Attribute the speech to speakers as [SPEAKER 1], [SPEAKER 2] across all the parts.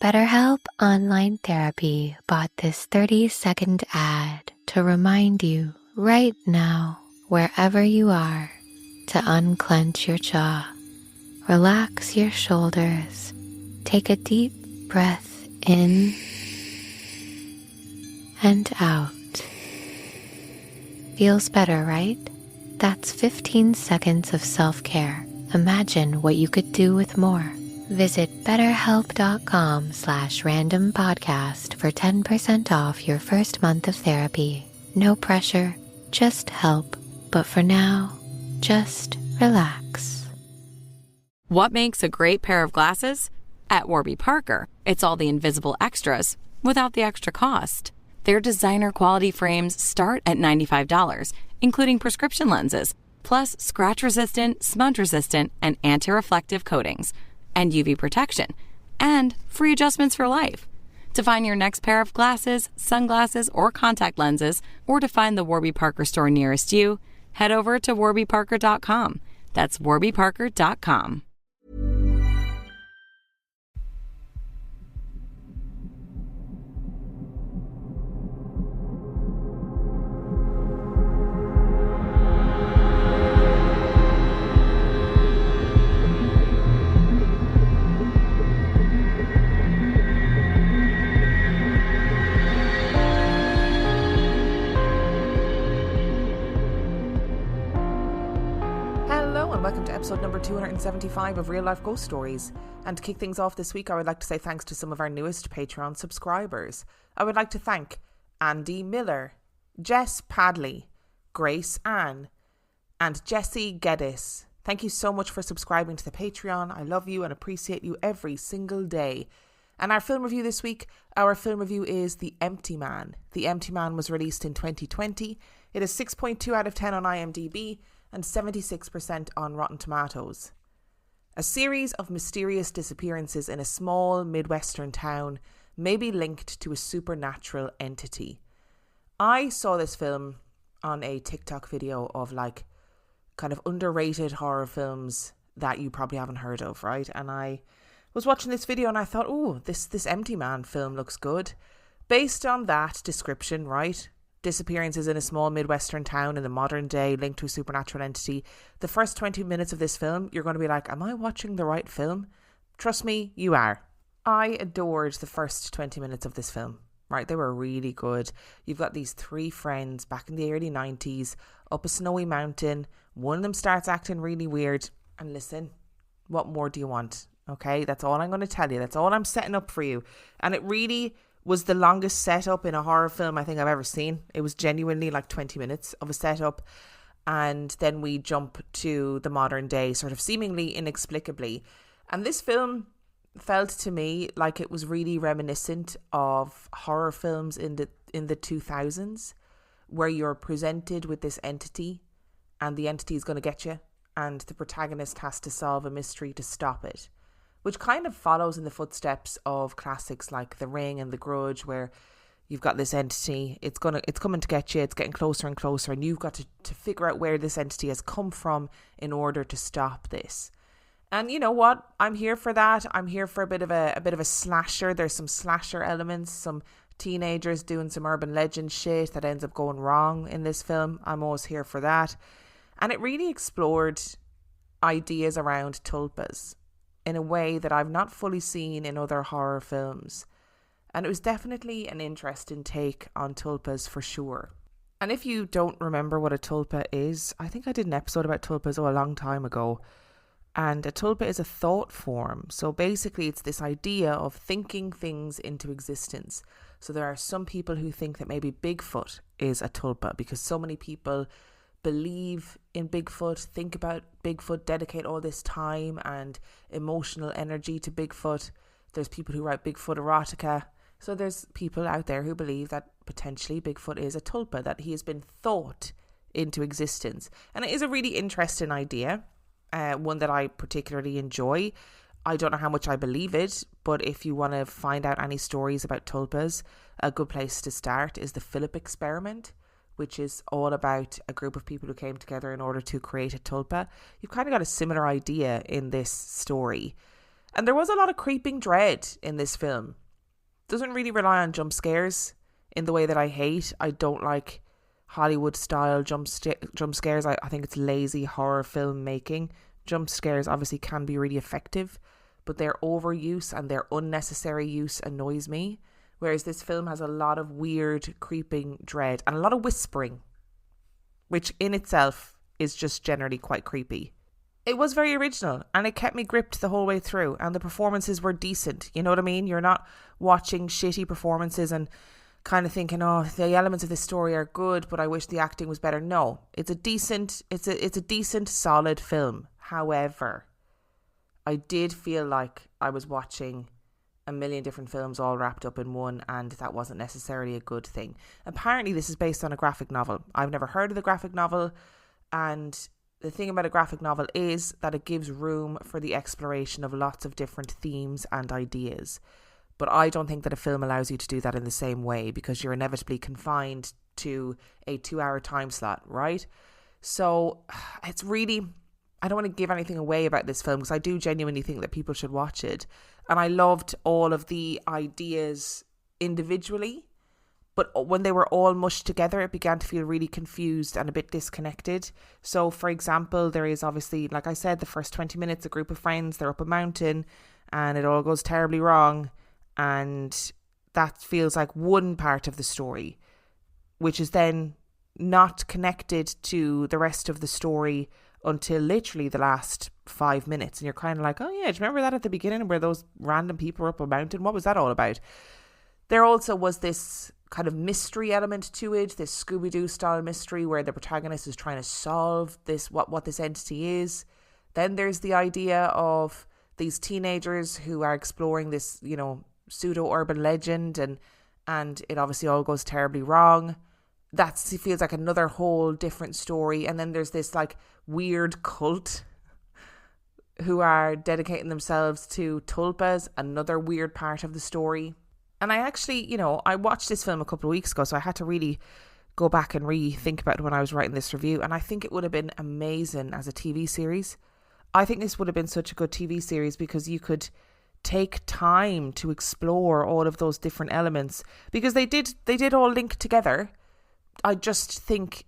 [SPEAKER 1] BetterHelp Online Therapy bought this 30-second ad to remind you right now, wherever you are, to unclench your jaw, relax your shoulders, take a deep breath in and out. Feels better, right? That's 15 seconds of self-care. Imagine what you could do with more. Visit betterhelp.com/randompodcast for 10% off your first month of therapy. No pressure, just help. But for now, just relax.
[SPEAKER 2] What makes a great pair of glasses? At Warby Parker, it's all the invisible extras without the extra cost. Their designer quality frames start at $95, including prescription lenses, plus scratch-resistant, smudge-resistant, and anti-reflective coatings, and UV protection, and free adjustments for life. To find your next pair of glasses, sunglasses, or contact lenses, or to find the Warby Parker store nearest you, head over to warbyparker.com. That's warbyparker.com.
[SPEAKER 3] Welcome to episode number 275 of Real Life Ghost Stories. And to kick things off this week, I would like to say thanks to some of our newest Patreon subscribers. I would like to thank Andy Miller, Jess Padley, Grace Ann, and Jessie Geddes. Thank you so much for subscribing to the Patreon. I love you and appreciate you every single day. And our film review this week, our film review is The Empty Man. The Empty Man was released in 2020. It is 6.2 out of 10 on IMDb and 76% on Rotten Tomatoes. A series of mysterious disappearances in a small Midwestern town may be linked to a supernatural entity. I saw this film on a TikTok video of kind of underrated horror films that you probably haven't heard of, right? And I was watching this video and I thought, oh, this Empty Man film looks good. Based on that description, right? Disappearances in a small Midwestern town in the modern day linked to a supernatural entity. The first 20 minutes of this film, you're going to be like, am I watching the right film? Trust me, you are. I adored the first 20 minutes of this film, right? They were really good. You've got these three friends back in the early 90s up a snowy mountain. One of them starts acting really weird. And listen, what more do you want? Okay, that's all I'm going to tell you. That's all I'm setting up for you. And it really was the longest setup in a horror film I think I've ever seen. It was genuinely like 20 minutes of a setup. And then we jump to the modern day, sort of seemingly inexplicably. And this film felt to me like it was really reminiscent of horror films in the 2000s, where you're presented with this entity and the entity is going to get you, and the protagonist has to solve a mystery to stop it, which kind of follows in the footsteps of classics like The Ring and The Grudge, where you've got this entity, it's coming to get you, it's getting closer and closer, and you've got to figure out where this entity has come from in order to stop this. And you know what? I'm here for that. I'm here for a bit of a slasher. There's some slasher elements, some teenagers doing some urban legend shit that ends up going wrong in this film. I'm always here for that. And it really explored ideas around tulpas in a way that I've not fully seen in other horror films. And it was definitely an interesting take on tulpas for sure. And if you don't remember what a tulpa is, I think I did an episode about tulpas a long time ago. And a tulpa is a thought form. So basically it's this idea of thinking things into existence. So there are some people who think that maybe Bigfoot is a tulpa because so many people believe in Bigfoot, think about Bigfoot, dedicate all this time and emotional energy to Bigfoot. There's people who write Bigfoot erotica. So there's people out there who believe that potentially Bigfoot is a tulpa, that he has been thought into existence. And it is a really interesting idea, one that I particularly enjoy. I don't know how much I believe it, but if you want to find out any stories about tulpas, a good place to start is the Philip experiment, which is all about a group of people who came together in order to create a tulpa. You've kind of got a similar idea in this story. And there was a lot of creeping dread in this film. Doesn't really rely on jump scares in the way that I hate. I don't like Hollywood style jump scares. I think it's lazy horror filmmaking. Jump scares obviously can be really effective, but their overuse and their unnecessary use annoys me. Whereas this film has a lot of weird creeping dread and a lot of whispering, which in itself is just generally quite creepy. It was very original and it kept me gripped the whole way through, and the performances were decent. You know what I mean? You're not watching shitty performances and kind of thinking, oh, the elements of this story are good, but I wish the acting was better. No, it's a decent, solid film. However, I did feel like I was watching a million different films all wrapped up in one, and that wasn't necessarily a good thing. Apparently, this is based on a graphic novel. I've never heard of the graphic novel, and the thing about a graphic novel is that it gives room for the exploration of lots of different themes and ideas. But I don't think that a film allows you to do that in the same way, because you're inevitably confined to a 2-hour time slot, right? So it's really, I don't want to give anything away about this film because I do genuinely think that people should watch it. And I loved all of the ideas individually, but when they were all mushed together, it began to feel really confused and a bit disconnected. So, for example, there is obviously, like I said, the first 20 minutes, a group of friends, they're up a mountain and it all goes terribly wrong. And that feels like one part of the story, which is then not connected to the rest of the story until literally the last 5 minutes. And you're kind of like, oh yeah, do you remember that at the beginning where those random people were up a mountain? What was that all about? There also was this kind of mystery element to it, this Scooby-Doo style mystery where the protagonist is trying to solve this, what this entity is. Then there's the idea of these teenagers who are exploring this, you know, pseudo-urban legend, and it obviously all goes terribly wrong. That feels like another whole different story. And then there's this like weird cult who are dedicating themselves to tulpas, another weird part of the story. And I actually, you know, I watched this film a couple of weeks ago, so I had to really go back and rethink about it when I was writing this review. And I think it would have been amazing as a TV series. I think this would have been such a good TV series because you could take time to explore all of those different elements, because they did all link together. I just think,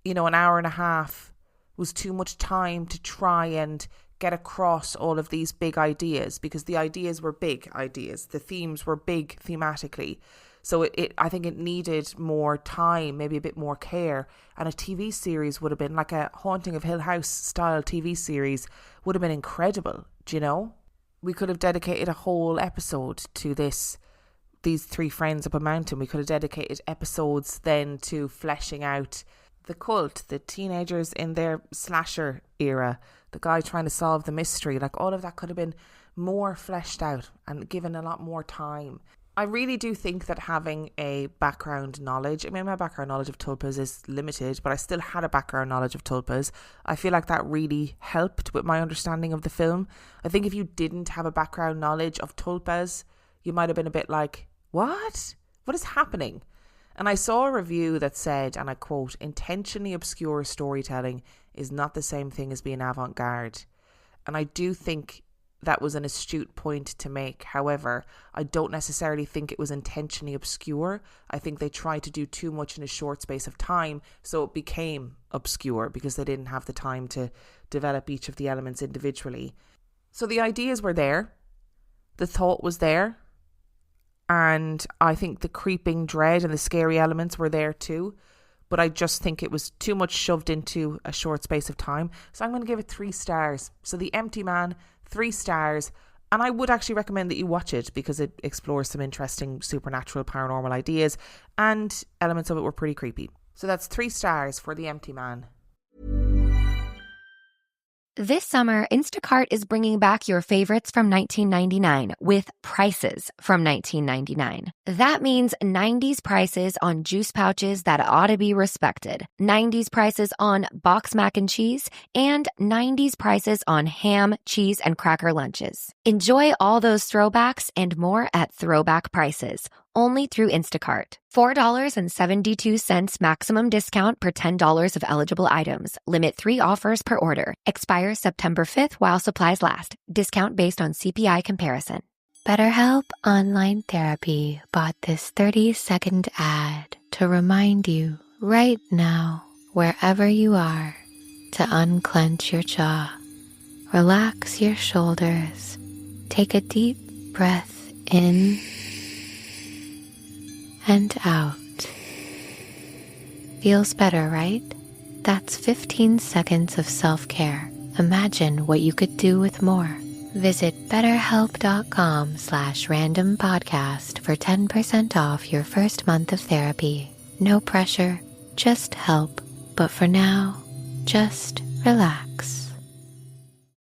[SPEAKER 3] you know, an hour and a half was too much time to try and get across all of these big ideas, because the ideas were big ideas. The themes were big thematically. So I think it needed more time, maybe a bit more care. And a TV series would have been like a Haunting of Hill House style TV series would have been incredible. Do you know? We could have dedicated a whole episode to these three friends up a mountain. We could have dedicated episodes then to fleshing out the cult, the teenagers in their slasher era, the guy trying to solve the mystery. Like, all of that could have been more fleshed out and given a lot more time. I really do think that having a background knowledge, I mean, my background knowledge of tulpas is limited, but I still had a background knowledge of tulpas. I feel like that really helped with my understanding of the film. I think if you didn't have a background knowledge of tulpas, you might have been a bit like, what? What is happening? And I saw a review that said, and I quote, intentionally obscure storytelling is not the same thing as being avant-garde. And I do think that was an astute point to make. However, I don't necessarily think it was intentionally obscure. I think they tried to do too much in a short space of time, so it became obscure because they didn't have the time to develop each of the elements individually. So the ideas were there, the thought was there, and I think the creeping dread and the scary elements were there too. But I just think it was too much shoved into a short space of time. So I'm going to give it 3 stars. So The Empty Man, 3 stars. And I would actually recommend that you watch it because it explores some interesting supernatural paranormal ideas, and elements of it were pretty creepy. So that's 3 stars for The Empty Man.
[SPEAKER 1] This summer, Instacart is bringing back your favorites from 1999 with prices from 1999. That means 90s prices on juice pouches that ought to be respected, 90s prices on box mac and cheese, and 90s prices on ham, cheese, and cracker lunches. Enjoy all those throwbacks and more at throwback prices,
[SPEAKER 4] only through Instacart. $4.72 maximum discount per $10 of eligible items. Limit 3 offers per order. Expires September 5th while supplies last. Discount based on CPI comparison.
[SPEAKER 1] BetterHelp Online Therapy bought this 30-second ad to remind you right now, wherever you are, to unclench your jaw. Relax your shoulders. Take a deep breath in and out. Feels better, right? That's 15 seconds of self-care. Imagine what you could do with more. Visit betterhelp.com/randompodcast for 10% off your first month of therapy. No pressure, just help. But for now, just relax.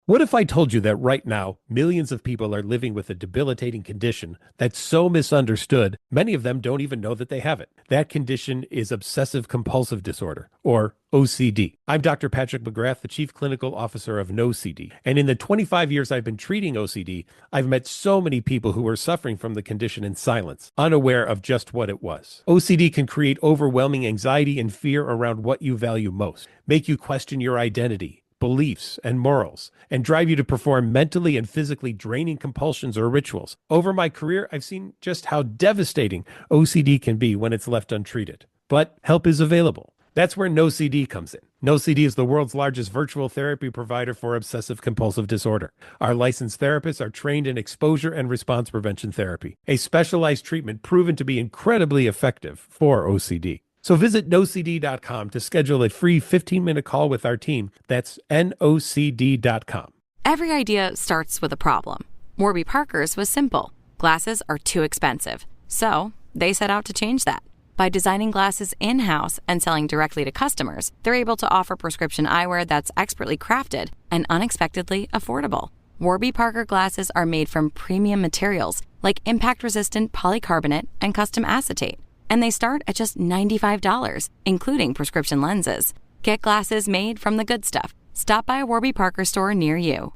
[SPEAKER 5] What if I told you that right now, millions of people are living with a debilitating condition that's so misunderstood, many of them don't even know that they have it? That condition is obsessive compulsive disorder, or OCD. I'm Dr. Patrick McGrath, the Chief Clinical Officer of NoCD. And in the 25 years I've been treating OCD, I've met so many people who are suffering from the condition in silence, unaware of just what it was. OCD can create overwhelming anxiety and fear around what you value most, make you question your identity, beliefs, and morals, and drive you to perform mentally and physically draining compulsions or rituals. Over my career, I've seen just how devastating OCD can be when it's left untreated. But help is available. That's where NoCD comes in. NoCD is the world's largest virtual therapy provider for obsessive compulsive disorder. Our licensed therapists are trained in exposure and response prevention therapy, a specialized treatment proven to be incredibly effective for OCD. So visit nocd.com to schedule a free 15-minute call with our team. That's nocd.com.
[SPEAKER 2] Every idea starts with a problem. Warby Parker's was simple. Glasses are too expensive. So they set out to change that. By designing glasses in-house and selling directly to customers, they're able to offer prescription eyewear that's expertly crafted and unexpectedly affordable. Warby Parker glasses are made from premium materials like impact-resistant polycarbonate and custom acetate. And they start at just $95, including prescription lenses. Get glasses made from the good stuff. Stop by a Warby Parker store near you.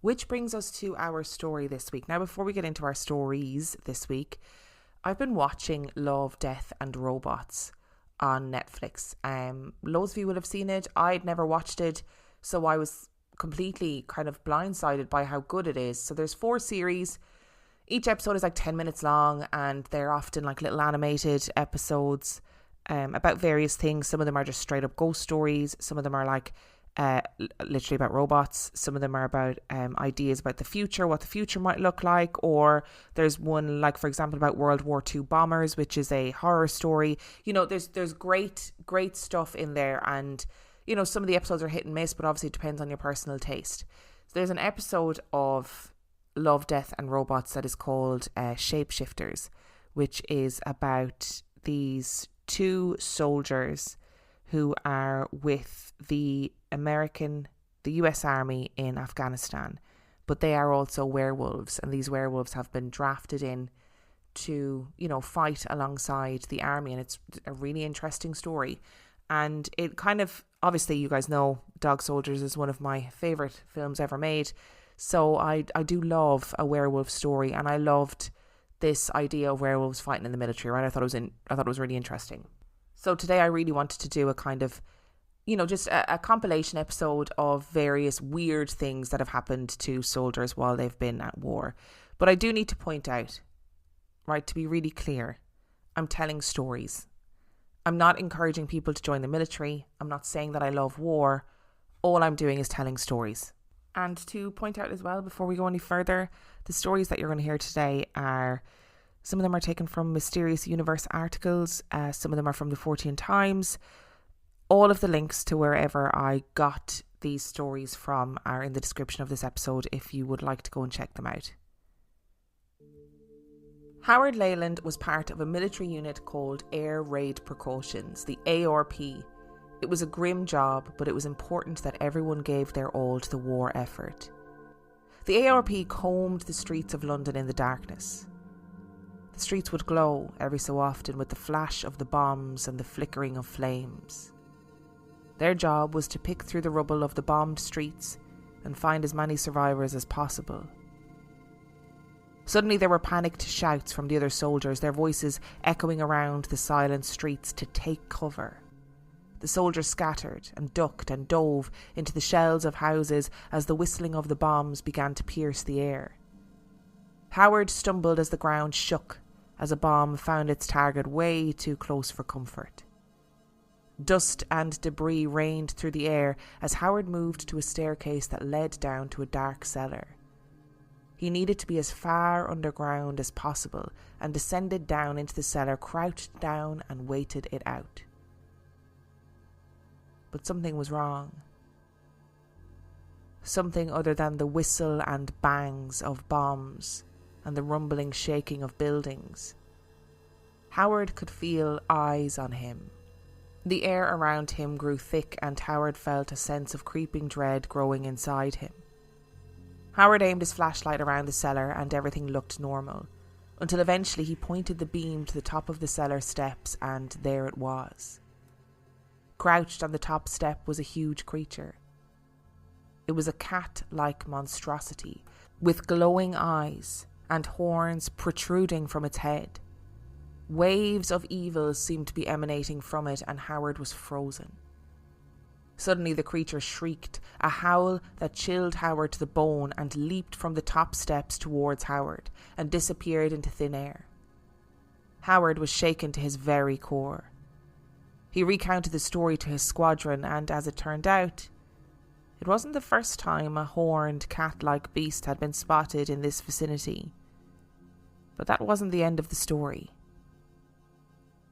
[SPEAKER 3] Which brings us to our story this week. Now, before we get into our stories this week, I've been watching Love, Death and Robots on Netflix. Loads of you will have seen it. I'd never watched it, so I was completely kind of blindsided by how good it is. So there's 4 series. Each episode is like 10 minutes long, and they're often like little animated episodes about various things. Some of them are just straight up ghost stories. Some of them are like literally about robots. Some of them are about ideas about the future, what the future might look like. Or there's one, like, for example, about World War II bombers, which is a horror story. You know, there's great stuff in there. And, you know, some of the episodes are hit and miss, but obviously it depends on your personal taste. So there's an episode of Love, Death and Robots that is called Shapeshifters, which is about these 2 soldiers who are with the US Army in Afghanistan, but they are also werewolves, and these werewolves have been drafted in to, you know, fight alongside the army, and it's a really interesting story. And it kind of, obviously you guys know Dog Soldiers is one of my favourite films ever made. So I do love a werewolf story, and I loved this idea of werewolves fighting in the military, right? I thought it was really interesting. So today I really wanted to do a kind of, you know, just a compilation episode of various weird things that have happened to soldiers while they've been at war. But I do need to point out, right, to be really clear, I'm telling stories. I'm not encouraging people to join the military. I'm not saying that I love war. All I'm doing is telling stories. And to point out as well, before we go any further, the stories that you're going to hear today are, some of them are taken from Mysterious Universe articles, some of them are from the Fortean Times. All of the links to wherever I got these stories from are in the description of this episode if you would like to go and check them out. Howard Leyland was part of a military unit called Air Raid Precautions, the ARP. It was a grim job, but it was important that everyone gave their all to the war effort. The ARP combed the streets of London in the darkness. The streets would glow every so often with the flash of the bombs and the flickering of flames. Their job was to pick through the rubble of the bombed streets and find as many survivors as possible. Suddenly there were panicked shouts from the other soldiers, their voices echoing around the silent streets to take cover. The soldiers scattered and ducked and dove into the shells of houses as the whistling of the bombs began to pierce the air. Howard stumbled as the ground shook as a bomb found its target way too close for comfort. Dust and debris rained through the air as Howard moved to a staircase that led down to a dark cellar. He needed to be as far underground as possible and descended down into the cellar, crouched down and waited it out. But something was wrong. Something other than the whistle and bangs of bombs and the rumbling shaking of buildings. Howard could feel eyes on him. The air around him grew thick and Howard felt a sense of creeping dread growing inside him. Howard aimed his flashlight around the cellar and everything looked normal, until eventually he pointed the beam to the top of the cellar steps and there it was. Crouched on the top step was a huge creature. It was a cat-like monstrosity, with glowing eyes and horns protruding from its head. Waves of evil seemed to be emanating from it, and Howard was frozen. Suddenly the creature shrieked, a howl that chilled Howard to the bone, and leaped from the top steps towards Howard and disappeared into thin air. Howard was shaken to his very core. He recounted the story to his squadron, and as it turned out, it wasn't the first time a horned cat-like beast had been spotted in this vicinity. But that wasn't the end of the story.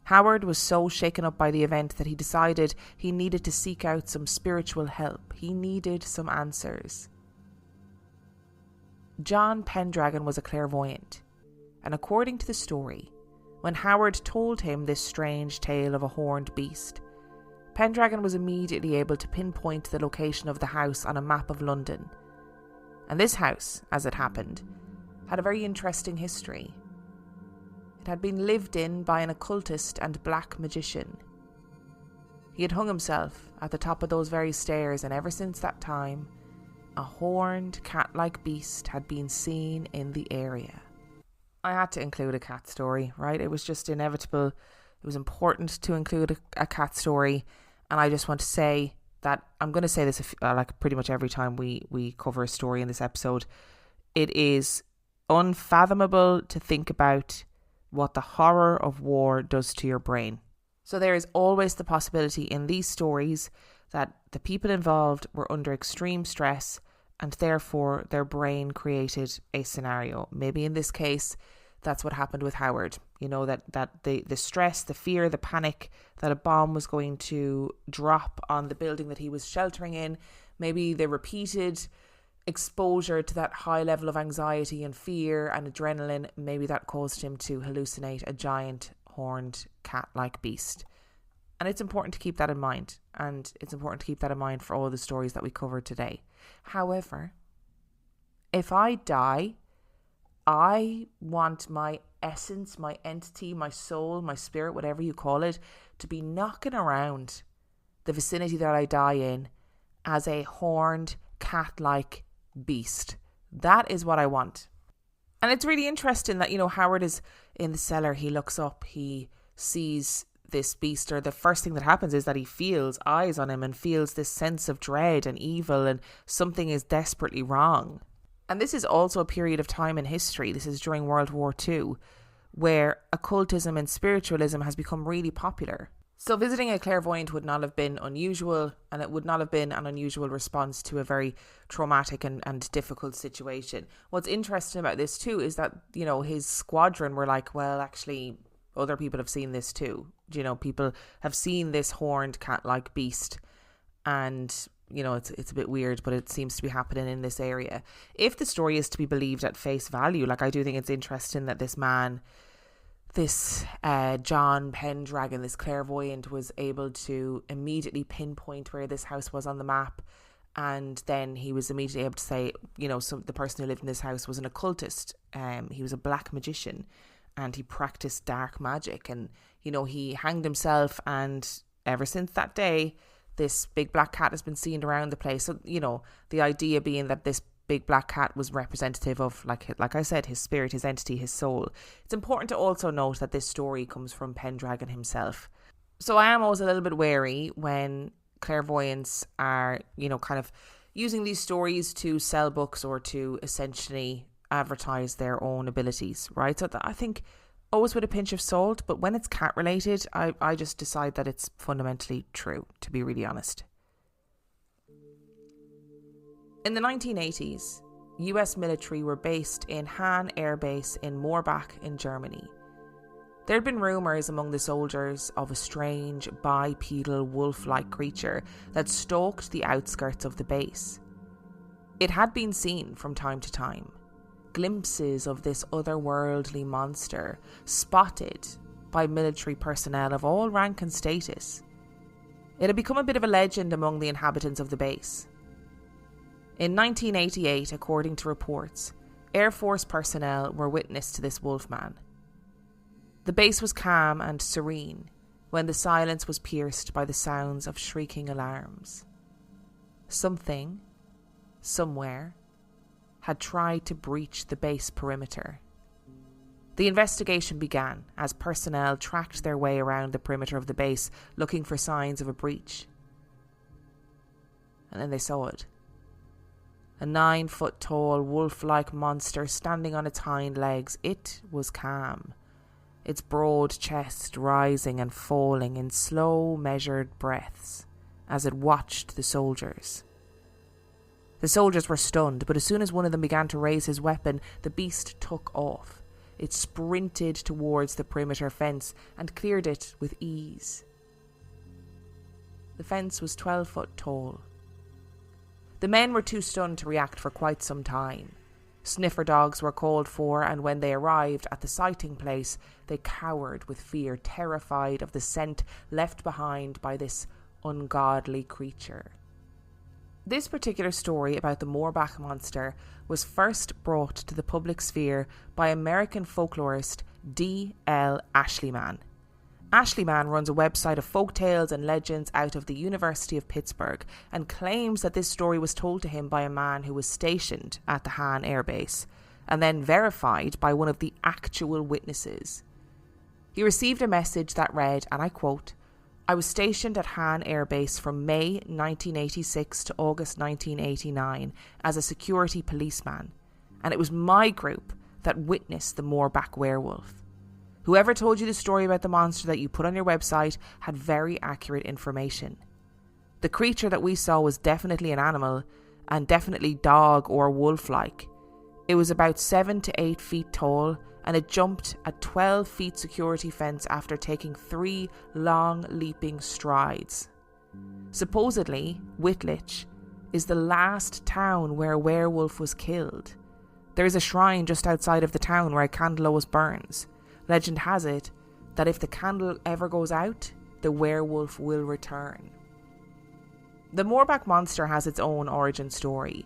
[SPEAKER 3] Howard was so shaken up by the event that he decided he needed to seek out some spiritual help. He needed some answers. John Pendragon was a clairvoyant, and according to the story, when Howard told him this strange tale of a horned beast, Pendragon was immediately able to pinpoint the location of the house on a map of London. And this house, as it happened, had a very interesting history. It had been lived in by an occultist and black magician. He had hung himself at the top of those very stairs, and ever since that time, a horned cat-like beast had been seen in the area. I had to include a cat story, right? It was just inevitable. It was important to include a cat story, and I just want to say that I'm going to say this like pretty much every time we cover a story in this episode. It is unfathomable to think about what the horror of war does to your brain. So there is always the possibility in these stories that the people involved were under extreme stress and therefore their brain created a scenario. Maybe in this case, that's what happened with Howard. You know, that the stress, the fear, the panic that a bomb was going to drop on the building that he was sheltering in, maybe the repeated exposure to that high level of anxiety and fear and adrenaline, maybe that caused him to hallucinate a giant horned cat-like beast. And it's important to keep that in mind, and it's important to keep that in mind for all the stories that we covered today. However, if I die, I want my essence, my entity, my soul, my spirit, whatever you call it, to be knocking around the vicinity that I die in as a horned cat-like beast. That is what I want. And it's really interesting that, you know, Howard is in the cellar. He looks up, he sees this beast, or the first thing that happens is that he feels eyes on him and feels this sense of dread and evil, and something is desperately wrong. And this is also a period of time in history. This is during World War II, where occultism and spiritualism has become really popular. So visiting a clairvoyant would not have been unusual, and it would not have been an unusual response to a very traumatic and difficult situation. What's interesting about this too is that, you know, his squadron were like, well, actually, other people have seen this too. You know, people have seen this horned cat-like beast, and, you know, it's a bit weird, but it seems to be happening in this area. If the story is to be believed at face value, like, I do think it's interesting that this man, this John Pendragon, this clairvoyant, was able to immediately pinpoint where this house was on the map, and then he was immediately able to say, you know, so the person who lived in this house was an occultist. He was a black magician, and he practiced dark magic, and, you know, he hanged himself, and ever since that day, this big black cat has been seen around the place. So, you know, the idea being that this big black cat was representative of, like I said, his spirit, his entity, his soul. It's important to also note that this story comes from Pendragon himself. So I am always a little bit wary when clairvoyants are, kind of using these stories to sell books or to essentially advertise their own abilities, right? So I think always with a pinch of salt, but when it's cat related, I just decide that it's fundamentally true, to be really honest. In the 1980s, US military were based in Hahn Air Base in Morbach in Germany. There had been rumours among the soldiers of a strange bipedal wolf-like creature that stalked the outskirts of the base. It had been seen from time to time, glimpses of this otherworldly monster spotted by military personnel of all rank and status. It had become a bit of a legend among the inhabitants of the base. In 1988, according to reports, Air Force personnel were witness to this wolfman. The base was calm and serene when the silence was pierced by the sounds of shrieking alarms. Something, somewhere, had tried to breach the base perimeter. The investigation began as personnel tracked their way around the perimeter of the base looking for signs of a breach. And then they saw it. A 9-foot-tall, wolf-like monster standing on its hind legs. It was calm, its broad chest rising and falling in slow, measured breaths as it watched the soldiers. The soldiers were stunned, but as soon as one of them began to raise his weapon, the beast took off. It sprinted towards the perimeter fence and cleared it with ease. The fence was 12 foot tall. The men were too stunned to react for quite some time. Sniffer dogs were called for, and when they arrived at the sighting place, they cowered with fear, terrified of the scent left behind by this ungodly creature. This particular story about the Morbach monster was first brought to the public sphere by American folklorist D.L. Ashleyman. Ashleyman runs a website of folktales and legends out of the University of Pittsburgh and claims that this story was told to him by a man who was stationed at the Hahn Air Base and then verified by one of the actual witnesses. He received a message that read, and I quote, "I was stationed at Hahn Air Base from May 1986 to August 1989 as a security policeman, and it was my group that witnessed the Morbach werewolf. Whoever told you the story about the monster that you put on your website had very accurate information. The creature that we saw was definitely an animal, and definitely dog or wolf-like. It was about 7 to 8 feet tall, and it jumped a 12 feet security fence after taking 3 long leaping strides. Supposedly, Wittlich is the last town where a werewolf was killed. There is a shrine just outside of the town where a candle always burns. Legend has it that if the candle ever goes out, the werewolf will return." The Morbach monster has its own origin story.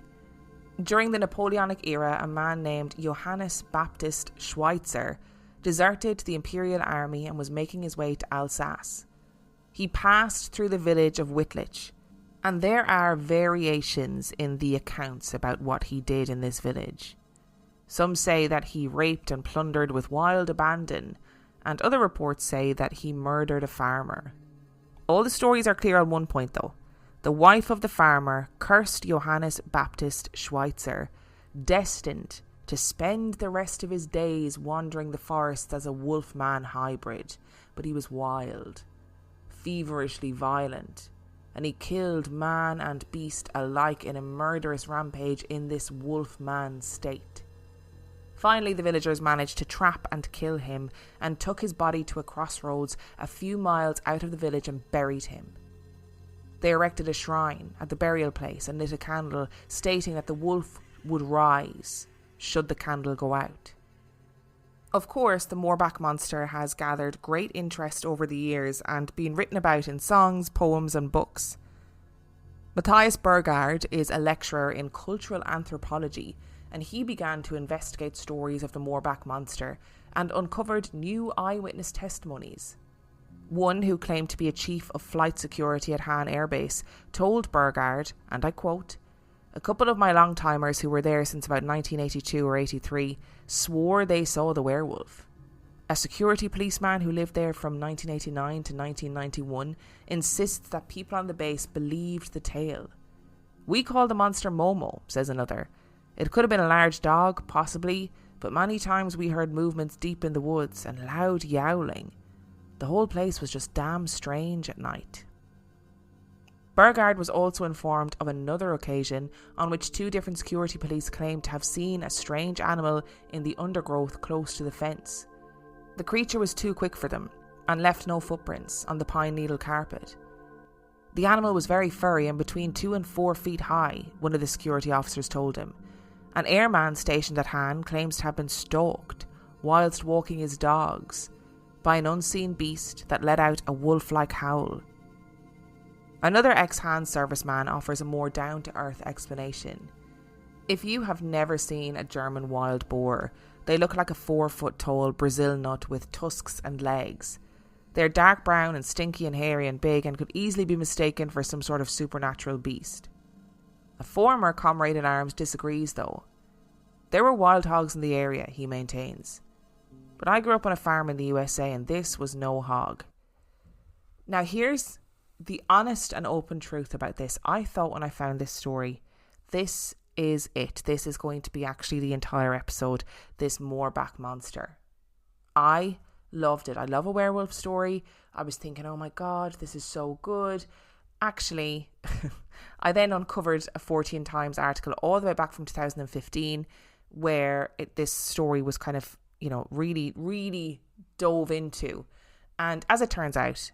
[SPEAKER 3] During the Napoleonic era, a man named Johannes Baptist Schweitzer deserted the Imperial Army and was making his way to Alsace. He passed through the village of Wittlich, and there are variations in the accounts about what he did in this village. Some say that he raped and plundered with wild abandon, and other reports say that he murdered a farmer. All the stories are clear on one point though. The wife of the farmer cursed Johannes Baptist Schweitzer, destined to spend the rest of his days wandering the forests as a wolf-man hybrid. But he was wild, feverishly violent, and he killed man and beast alike in a murderous rampage in this wolf-man state. Finally, the villagers managed to trap and kill him and took his body to a crossroads a few miles out of the village and buried him. They erected a shrine at the burial place and lit a candle, stating that the wolf would rise should the candle go out. Of course, the Morbach monster has gathered great interest over the years and been written about in songs, poems and books. Matthias Burgard is a lecturer in cultural anthropology, and he began to investigate stories of the Morbach monster and uncovered new eyewitness testimonies. One who claimed to be a chief of flight security at Hahn Air Base told Burgard, and I quote, A couple of my long-timers who were there since about 1982 or 83 swore they saw the werewolf. A security policeman who lived there from 1989 to 1991 insists that people on the base believed the tale. "We call the monster Momo," says another. "It could have been a large dog, possibly, but many times we heard movements deep in the woods and loud yowling. The whole place was just damn strange at night." Burgard was also informed of another occasion on which 2 different security police claimed to have seen a strange animal in the undergrowth close to the fence. The creature was too quick for them and left no footprints on the pine needle carpet. The animal was very furry and between 2 and 4 feet high, one of the security officers told him. An airman stationed at hand claims to have been stalked whilst walking his dogs by an unseen beast that let out a wolf-like howl. Another ex-hand serviceman offers a more down-to-earth explanation. "If you have never seen a German wild boar, they look like a 4-foot-tall Brazil nut with tusks and legs. They're dark brown and stinky and hairy and big and could easily be mistaken for some sort of supernatural beast." A former comrade in arms disagrees though. "There were wild hogs in the area," he maintains. "But I grew up on a farm in the USA and this was no hog." Now here's the honest and open truth about this. I thought when I found this story, this is it. This is going to be actually the entire episode, this Morbach monster. I loved it. I love a werewolf story. I was thinking, oh my God, this is so good. Actually, I then uncovered a Fortean Times article all the way back from 2015 where this story was kind of, really, really dove into. And as it turns out,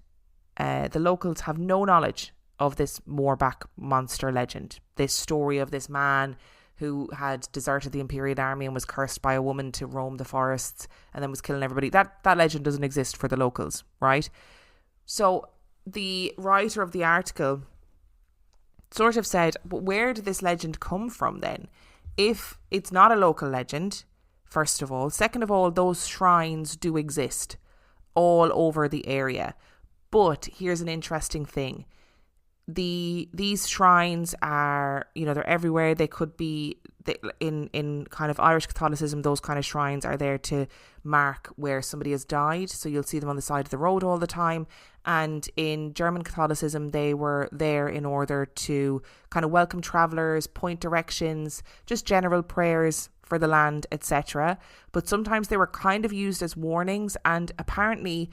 [SPEAKER 3] the locals have no knowledge of this Morbach monster legend. This story of this man who had deserted the Imperial Army and was cursed by a woman to roam the forests and then was killing everybody. That legend doesn't exist for the locals, right? So the writer of the article sort of said, but where did this legend come from then? If it's not a local legend, first of all. Second of all, those shrines do exist all over the area. But here's an interesting thing. These shrines are, they're everywhere. They could be in kind of Irish Catholicism. Those kind of shrines are there to mark where somebody has died. So you'll see them on the side of the road all the time. And in German Catholicism, they were there in order to kind of welcome travelers, point directions, just general prayers for the land, etc. But sometimes they were kind of used as warnings, and apparently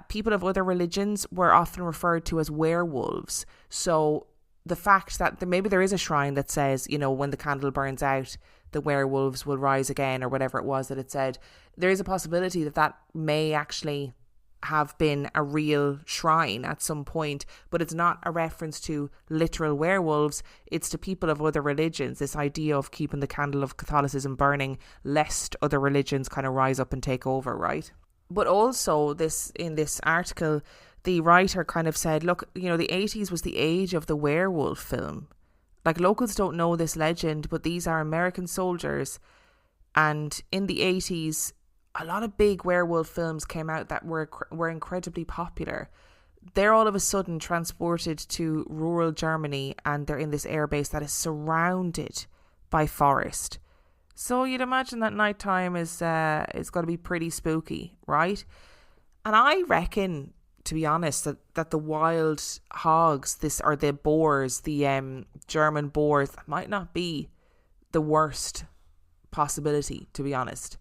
[SPEAKER 3] people of other religions were often referred to as werewolves. So the fact that maybe there is a shrine that says, when the candle burns out, the werewolves will rise again, or whatever it was that it said, there is a possibility that may actually have been a real shrine at some point, but it's not a reference to literal werewolves. It's to people of other religions, this idea of keeping the candle of Catholicism burning lest other religions kind of rise up and take over, right? But also in this article, the writer kind of said, look, the 80s was the age of the werewolf film. Like, locals don't know this legend, but these are American soldiers. And in the 80s, a lot of big werewolf films came out that were incredibly popular. They're all of a sudden transported to rural Germany, and they're in this airbase that is surrounded by forest. So you'd imagine that nighttime is going to be pretty spooky, right? And I reckon, to be honest, that the wild hogs, the boars, the German boars, might not be the worst possibility, to be honest.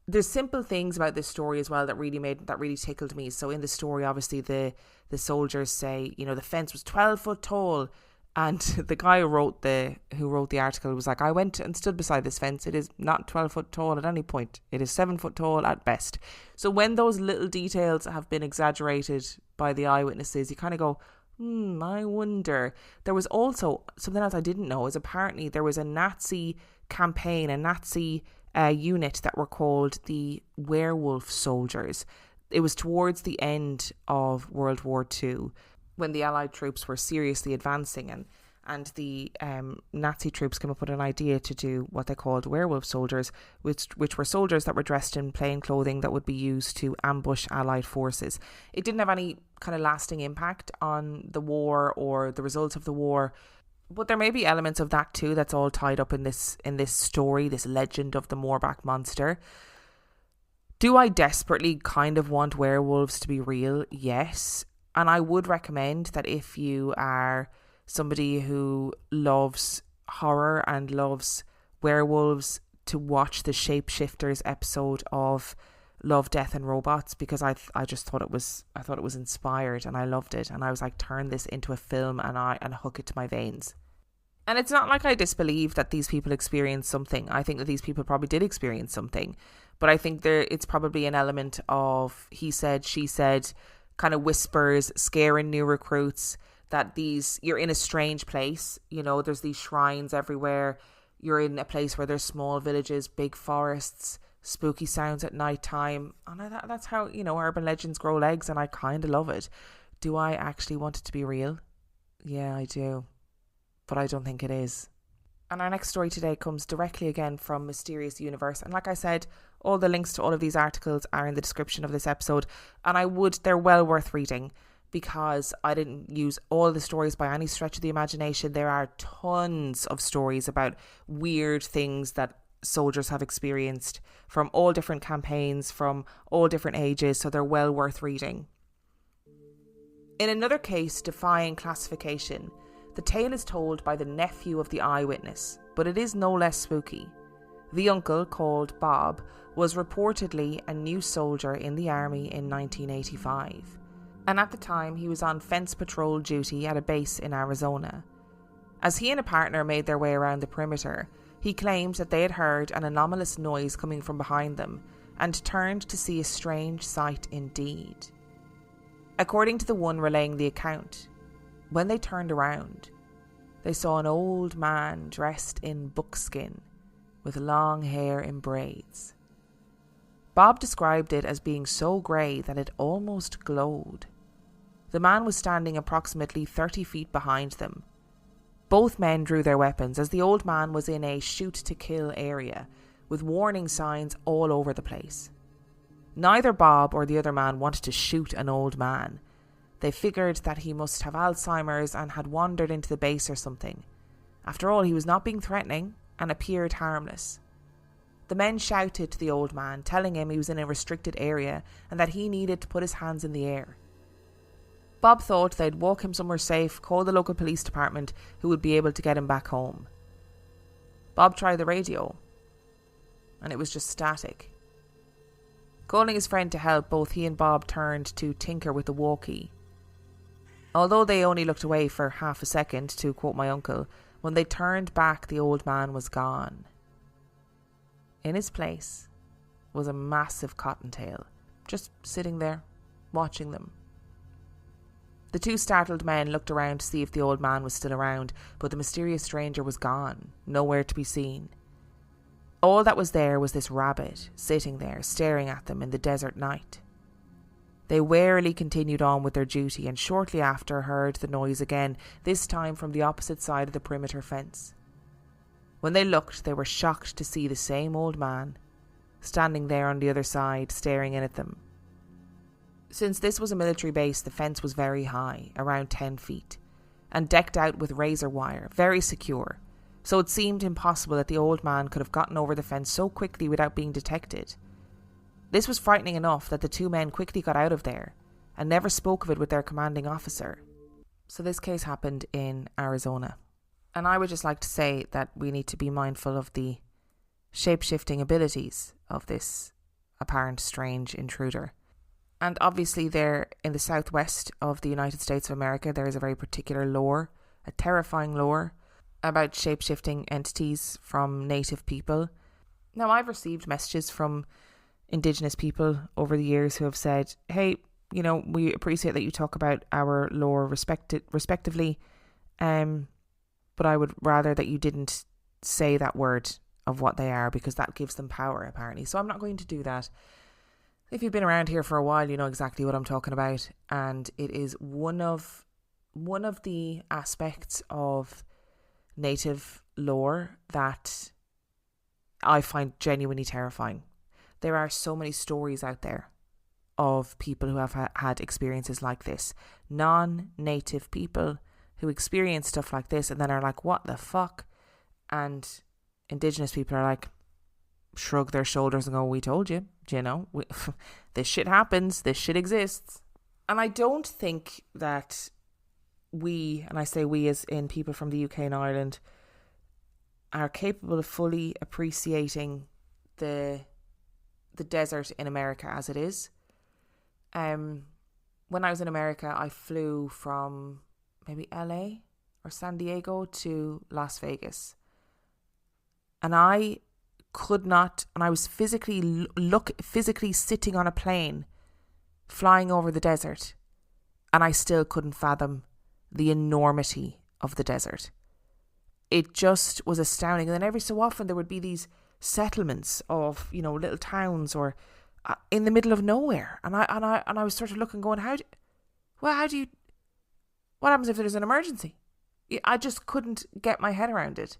[SPEAKER 3] There's simple things about this story as well that really tickled me. So in the story, obviously the soldiers say, the fence was 12 foot tall. And the guy who wrote the article was like, I went and stood beside this fence. It is not 12 foot tall at any point. It is 7 foot tall at best. So when those little details have been exaggerated by the eyewitnesses, you kind of go, I wonder. There was also something else I didn't know, is apparently there was a Nazi campaign, a Nazi unit that were called the werewolf soldiers. It was towards the end of World War II, when the Allied troops were seriously advancing, and the Nazi troops came up with an idea to do what they called werewolf soldiers, which were soldiers that were dressed in plain clothing that would be used to ambush Allied forces. It didn't have any kind of lasting impact on the war or the results of the war, But there may be elements of that too that's all tied up in this story, this legend of the Morbach monster. Do I desperately kind of want werewolves to be real? Yes. And I would recommend that if you are somebody who loves horror and loves werewolves, to watch the Shapeshifters episode of Love, Death and Robots, because I just thought it was inspired and I loved it, and I was like, turn this into a film and hook it to my veins. And it's not like I disbelieve that these people experienced something. I think that these people probably did experience something, but I think it's probably an element of he said, she said, kind of whispers, scaring new recruits, that you're in a strange place, you know, there's these shrines everywhere, you're in a place where there's small villages, big forests, spooky sounds at night time, and that's how, you know, urban legends grow legs, and I kind of love it. Do I actually want it to be real? Yeah, I do, but I don't think it is. And our next story today comes directly again from Mysterious Universe, and like I said, all the links to all of these articles are in the description of this episode, and they're well worth reading, because I didn't use all the stories by any stretch of the imagination. There are tons of stories about weird things that soldiers have experienced from all different campaigns, from all different ages, so they're well worth reading. In another case defying classification, the tale is told by the nephew of the eyewitness, but it is no less spooky. The uncle, called Bob, was reportedly a new soldier in the army in 1985. And at the time he was on fence patrol duty at a base in Arizona. As he and a partner made their way around the perimeter, he claimed that they had heard an anomalous noise coming from behind them and turned to see a strange sight indeed. According to the one relaying the account, when they turned around, they saw an old man dressed in buckskin with long hair in braids. Bob described it as being so grey that it almost glowed. The man was standing approximately 30 feet behind them. Both men drew their weapons as the old man was in a shoot-to-kill area, with warning signs all over the place. Neither Bob or the other man wanted to shoot an old man. They figured that he must have Alzheimer's and had wandered into the base or something. After all, he was not being threatening and appeared harmless. The men shouted to the old man, telling him he was in a restricted area and that he needed to put his hands in the air. Bob thought they'd walk him somewhere safe, call the local police department, who would be able to get him back home. Bob tried the radio, and it was just static. Calling his friend to help, both he and Bob turned to tinker with the walkie. Although they only looked away for half a second, to quote my uncle, when they turned back, the old man was gone. In his place was a massive cottontail, just sitting there, watching them. The two startled men looked around to see if the old man was still around, but the mysterious stranger was gone, nowhere to be seen. All that was there was this rabbit, sitting there, staring at them in the desert night. They warily continued on with their duty, and shortly after heard the noise again, this time from the opposite side of the perimeter fence. When they looked, they were shocked to see the same old man, standing there on the other side, staring in at them. Since this was a military base, the fence was very high, around 10 feet, and decked out with razor wire, very secure, so it seemed impossible that the old man could have gotten over the fence so quickly without being detected. This was frightening enough that the two men quickly got out of there, and never spoke of it with their commanding officer. So this case happened in Arizona. And I would just like to say that we need to be mindful of the shape-shifting abilities of this apparent strange intruder. And obviously there in the southwest of the United States of America, there is a very particular lore, a terrifying lore, about shape-shifting entities from native people. Now, I've received messages from Indigenous people over the years who have said, hey, you know, we appreciate that you talk about our lore respectively, but I would rather that you didn't say that word of what they are, because that gives them power, apparently. So I'm not going to do that. If you've been around here for a while, you know exactly what I'm talking about, and it is one of the aspects of native lore that I find genuinely terrifying. There are so many stories out there of people who have had experiences like this. Non-native people, who experience stuff like this and then are like, what the fuck? And Indigenous people are like, shrug their shoulders and go, we told you, you know, this shit happens, this shit exists. And I don't think that we, and I say we as in people from the UK and Ireland, are capable of fully appreciating the desert in America as it is. When I was in America, I flew from maybe LA or San Diego to Las Vegas. And I could not, and I was physically sitting on a plane flying over the desert, and I still couldn't fathom the enormity of the desert. It just was astounding. And then every so often there would be these settlements of, you know, little towns or in the middle of nowhere, and I was sort of looking, going, what happens if there's an emergency? I just couldn't get my head around it.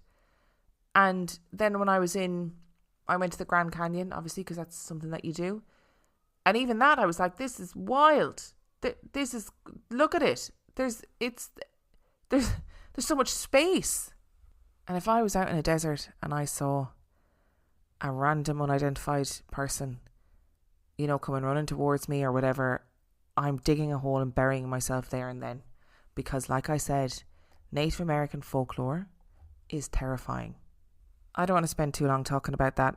[SPEAKER 3] And then when I went to the Grand Canyon, obviously, because that's something that you do. And even that, I was like, this is wild. Look at it. There's so much space. And if I was out in a desert and I saw a random unidentified person, you know, coming running towards me or whatever, I'm digging a hole and burying myself there and then. Because like I said, Native American folklore is terrifying. I don't want to spend too long talking about that.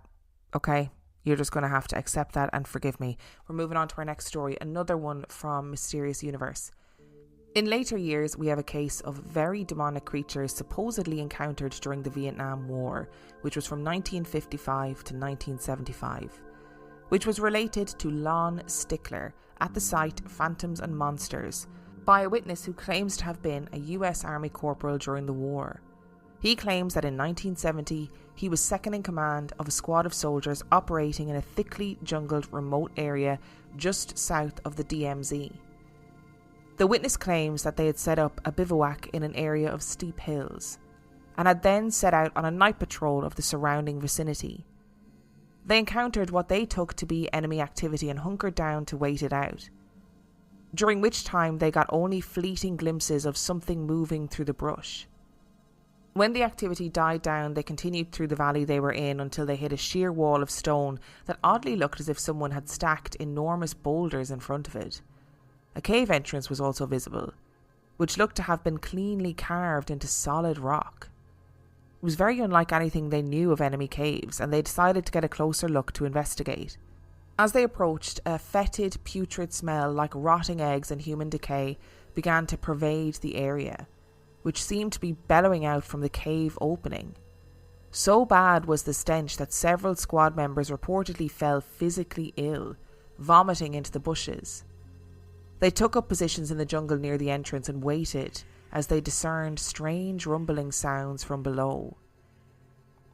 [SPEAKER 3] Okay, you're just going to have to accept that and forgive me. We're moving on to our next story, another one from Mysterious Universe. In later years, we have a case of very demonic creatures supposedly encountered during the Vietnam War, which was from 1955 to 1975, which was related to Lon Stickler at the site Phantoms and Monsters by a witness who claims to have been a US Army corporal during the war. He claims that in 1970, he was second in command of a squad of soldiers operating in a thickly jungled remote area just south of the DMZ. The witness claims that they had set up a bivouac in an area of steep hills and had then set out on a night patrol of the surrounding vicinity. They encountered what they took to be enemy activity and hunkered down to wait it out, during which time they got only fleeting glimpses of something moving through the brush. When the activity died down, they continued through the valley they were in until they hit a sheer wall of stone that oddly looked as if someone had stacked enormous boulders in front of it. A cave entrance was also visible, which looked to have been cleanly carved into solid rock. It was very unlike anything they knew of enemy caves, and they decided to get a closer look to investigate. As they approached, a fetid, putrid smell like rotting eggs and human decay began to pervade the area, which seemed to be bellowing out from the cave opening. So bad was the stench that several squad members reportedly fell physically ill, vomiting into the bushes. They took up positions in the jungle near the entrance and waited as they discerned strange rumbling sounds from below.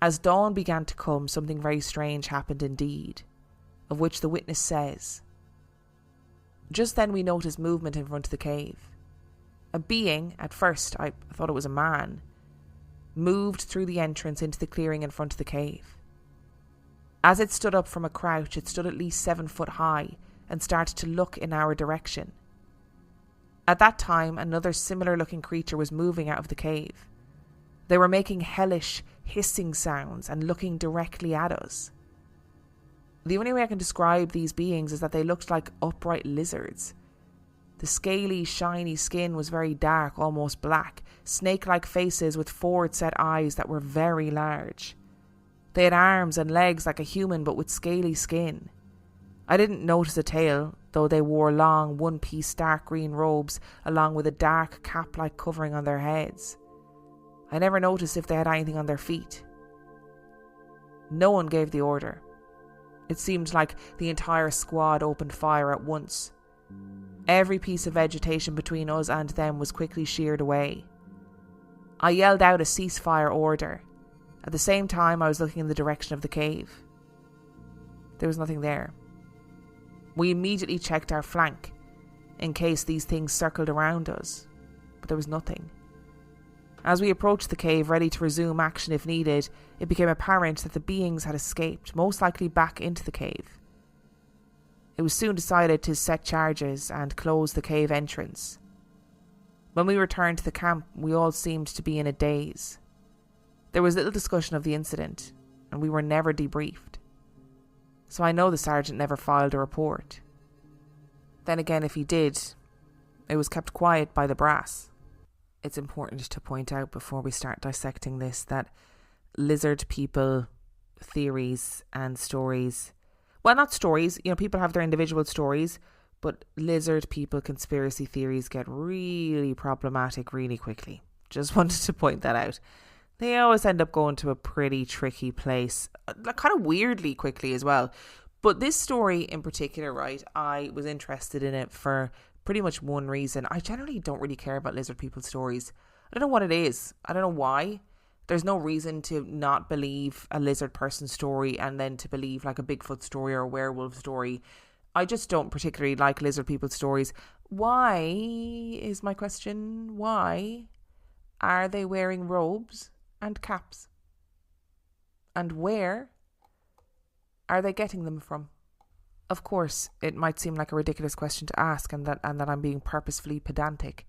[SPEAKER 3] As dawn began to come, something very strange happened indeed, of which the witness says, "Just then we noticed movement in front of the cave. A being, at first I thought it was a man, moved through the entrance into the clearing in front of the cave. As it stood up from a crouch, it stood at least 7 foot high and started to look in our direction. At that time, another similar looking creature was moving out of the cave. They were making hellish, hissing sounds and looking directly at us. The only way I can describe these beings is that they looked like upright lizards. The scaly, shiny skin was very dark, almost black, snake-like faces with forward-set eyes that were very large. They had arms and legs like a human but with scaly skin. I didn't notice a tail, though they wore long, one-piece dark green robes along with a dark cap-like covering on their heads. I never noticed if they had anything on their feet. No one gave the order. It seemed like the entire squad opened fire at once. Every piece of vegetation between us and them was quickly sheared away. I yelled out a ceasefire order. At the same time, I was looking in the direction of the cave. There was nothing there. We immediately checked our flank, in case these things circled around us, but there was nothing. As we approached the cave, ready to resume action if needed, it became apparent that the beings had escaped, most likely back into the cave. It was soon decided to set charges and close the cave entrance. When we returned to the camp, we all seemed to be in a daze. There was little discussion of the incident, and we were never debriefed. So I know the sergeant never filed a report. Then again, if he did, it was kept quiet by the brass. It's important to point out before we start dissecting this that lizard people theories and stories, well, not stories, people have their individual stories, but lizard people conspiracy theories get really problematic really quickly. Just wanted to point that out. They always end up going to a pretty tricky place, kind of weirdly quickly as well. But this story in particular, right, I was interested in it for pretty much one reason. I generally don't really care about lizard people stories. I don't know what it is. I don't know why. There's no reason to not believe a lizard person story and then to believe like a Bigfoot story or a werewolf story. I just don't particularly like lizard people stories. Why is my question? Why are they wearing robes and caps? And where are they getting them from? Of course, it might seem like a ridiculous question to ask and that I'm being purposefully pedantic.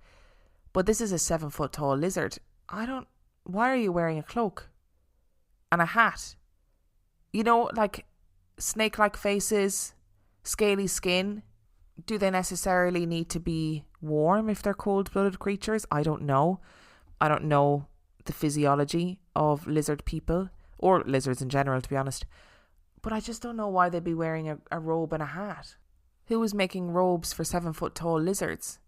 [SPEAKER 3] But this is a 7-foot tall lizard. Why are you wearing a cloak? And a hat? Like snake-like faces, scaly skin. Do they necessarily need to be warm if they're cold-blooded creatures? I don't know. I don't know the physiology of lizard people, or lizards in general, to be honest. But I just don't know why they'd be wearing a robe and a hat. Who is making robes for 7-foot tall lizards?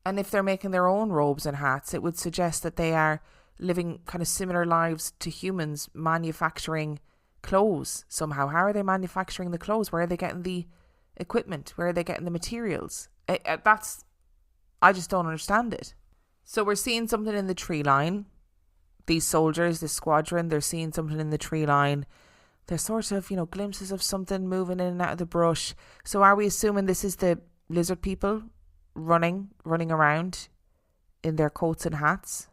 [SPEAKER 3] And if they're making their own robes and hats, it would suggest that they are living kind of similar lives to humans, manufacturing clothes somehow. How are they manufacturing the clothes? Where are they getting the equipment? Where are they getting the materials? I just don't understand it. So we're seeing something in the tree line. These soldiers, this squadron, they're seeing something in the tree line. There's sort of, glimpses of something moving in and out of the brush. So are we assuming this is the lizard people running around in their coats and hats?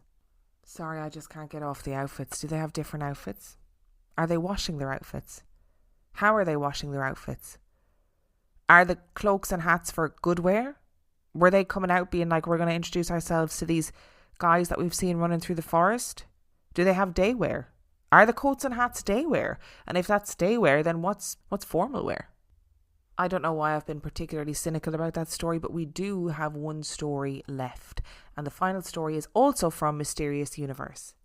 [SPEAKER 3] Sorry, I just can't get off the outfits. Do they have different outfits? Are they washing their outfits? How are they washing their outfits? Are the cloaks and hats for good wear? Were they coming out being like, we're going to introduce ourselves to these guys that we've seen running through the forest? Do they have day wear? Are the coats and hats day wear? And if that's day wear, then what's formal wear? I don't know why I've been particularly cynical about that story, but we do have one story left. And the final story is also from Mysterious Universe.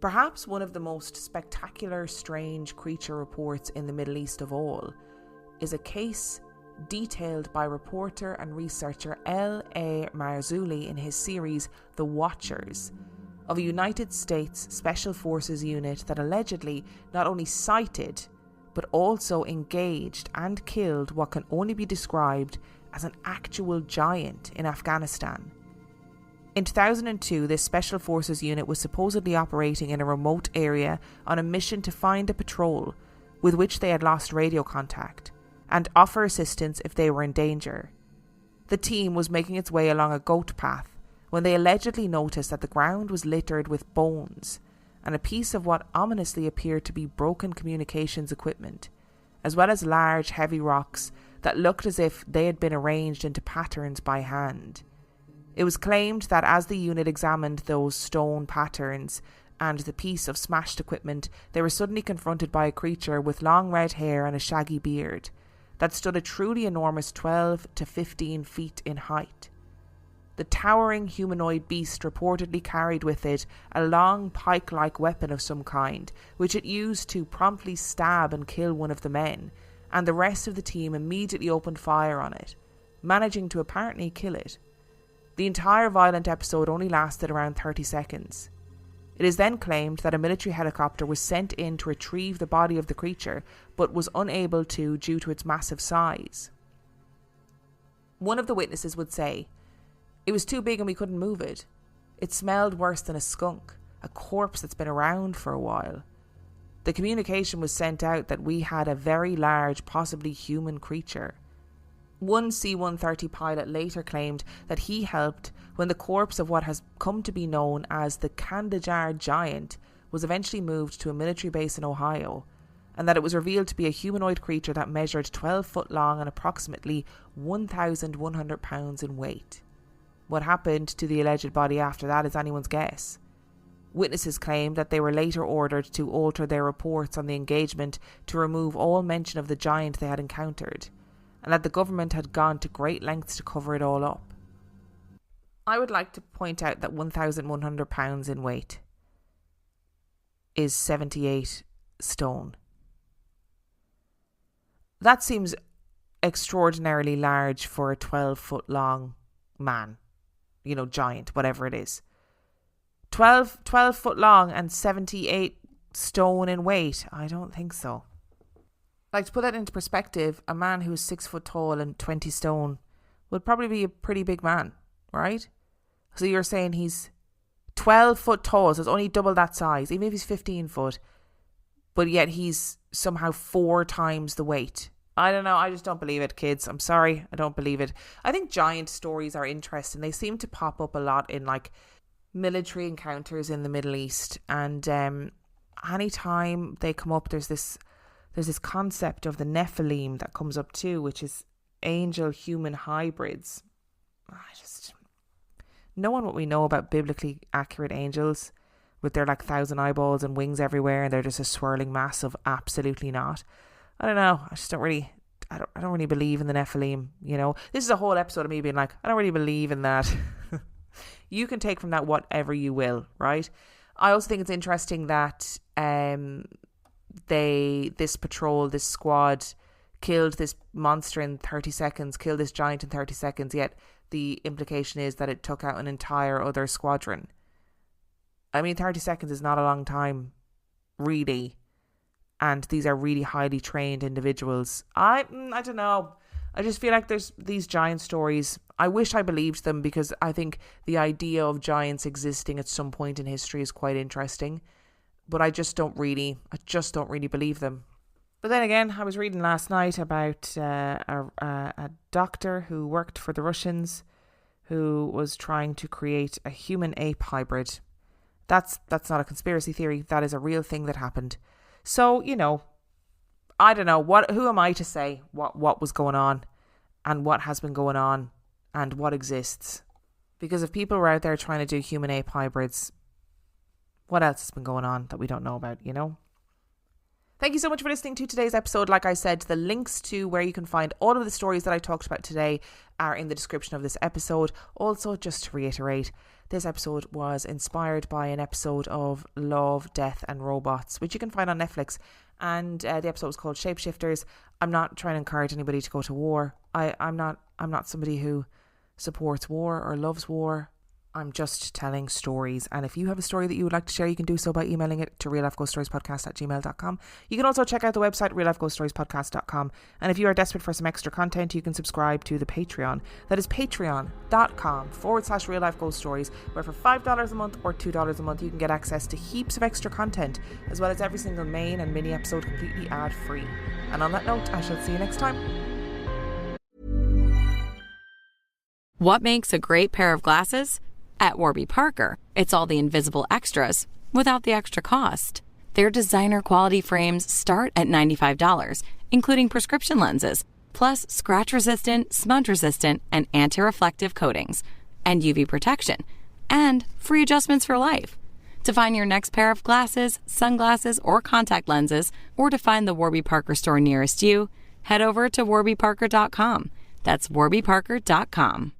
[SPEAKER 3] Perhaps one of the most spectacular strange creature reports in the Middle East of all is a case detailed by reporter and researcher L.A. Marzulli in his series The Watchers, of a United States Special Forces unit that allegedly not only sighted but also engaged and killed what can only be described as an actual giant in Afghanistan. In 2002, this Special Forces unit was supposedly operating in a remote area on a mission to find a patrol with which they had lost radio contact and offer assistance if they were in danger. The team was making its way along a goat path when they allegedly noticed that the ground was littered with bones and a piece of what ominously appeared to be broken communications equipment, as well as large heavy rocks that looked as if they had been arranged into patterns by hand. It was claimed that as the unit examined those stone patterns and the piece of smashed equipment, they were suddenly confronted by a creature with long red hair and a shaggy beard that stood a truly enormous 12 to 15 feet in height. The towering humanoid beast reportedly carried with it a long pike-like weapon of some kind, which it used to promptly stab and kill one of the men, and the rest of the team immediately opened fire on it, managing to apparently kill it. The entire violent episode only lasted around 30 seconds. It is then claimed that a military helicopter was sent in to retrieve the body of the creature, but was unable to due to its massive size. One of the witnesses would say, "It was too big and we couldn't move it. It smelled worse than a skunk, a corpse that's been around for a while. The communication was sent out that we had a very large, possibly human creature." One C-130 pilot later claimed that he helped when the corpse of what has come to be known as the Kandahar giant was eventually moved to a military base in Ohio, and that it was revealed to be a humanoid creature that measured 12 foot long and approximately 1,100 pounds in weight. What happened to the alleged body after that is anyone's guess. Witnesses claim that they were later ordered to alter their reports on the engagement to remove all mention of the giant they had encountered, and that the government had gone to great lengths to cover it all up. I would like to point out that 1,100 pounds in weight is 78 stone. That seems extraordinarily large for a 12-foot long man. Giant, whatever it is. 12 foot long and 78 stone in weight. I don't think so. Like, to put that into perspective, a man who is 6 foot tall and 20 stone would probably be a pretty big man, right? So you're saying he's 12 foot tall, so it's only double that size, even if he's 15 foot, but yet he's somehow 4 times the weight. I don't know. I just don't believe it, kids. I'm sorry. I don't believe it. I think giant stories are interesting. They seem to pop up a lot in like military encounters in the Middle East, and anytime they come up, there's this concept of the Nephilim that comes up too, which is angel human hybrids. Knowing what we know about biblically accurate angels with their like 1,000 eyeballs and wings everywhere, and they're just a swirling mass of absolutely not. I don't know. I don't really believe in the Nephilim. This is a whole episode of me being like, I don't really believe in that. You can take from that whatever you will, right? I also think it's interesting that this squad killed this monster in 30 seconds, killed this giant in 30 seconds, yet the implication is that it took out an entire other squadron. I mean, 30 seconds is not a long time, really. And these are really highly trained individuals. I don't know. I just feel like there's these giant stories. I wish I believed them, because I think the idea of giants existing at some point in history is quite interesting. But I just don't really believe them. But then again, I was reading last night about a doctor who worked for the Russians who was trying to create a human-ape hybrid. That's not a conspiracy theory. That is a real thing that happened. So, I don't know. Who am I to say what was going on and what has been going on and what exists? Because if people were out there trying to do human-ape hybrids, what else has been going on that we don't know about, Thank you so much for listening to today's episode. Like I said, the links to where you can find all of the stories that I talked about today are in the description of this episode. Also, just to reiterate, this episode was inspired by an episode of Love, Death and Robots, which you can find on Netflix. And the episode was called Shapeshifters. I'm not trying to encourage anybody to go to war. I'm not somebody who supports war or loves war. I'm just telling stories. And if you have a story that you would like to share, you can do so by emailing it to reallifeghoststoriespodcast@gmail.com. You can also check out the website reallifeghoststoriespodcast.com. And if you are desperate for some extra content, you can subscribe to the Patreon. That is patreon.com/reallifeghoststories, where for $5 a month or $2 a month, you can get access to heaps of extra content, as well as every single main and mini episode completely ad-free. And on that note, I shall see you next time.
[SPEAKER 2] What makes a great pair of glasses? At Warby Parker, it's all the invisible extras without the extra cost. Their designer quality frames start at $95, including prescription lenses, plus scratch-resistant, smudge-resistant, and anti-reflective coatings, and UV protection, and free adjustments for life. To find your next pair of glasses, sunglasses, or contact lenses, or to find the Warby Parker store nearest you, head over to warbyparker.com. That's warbyparker.com.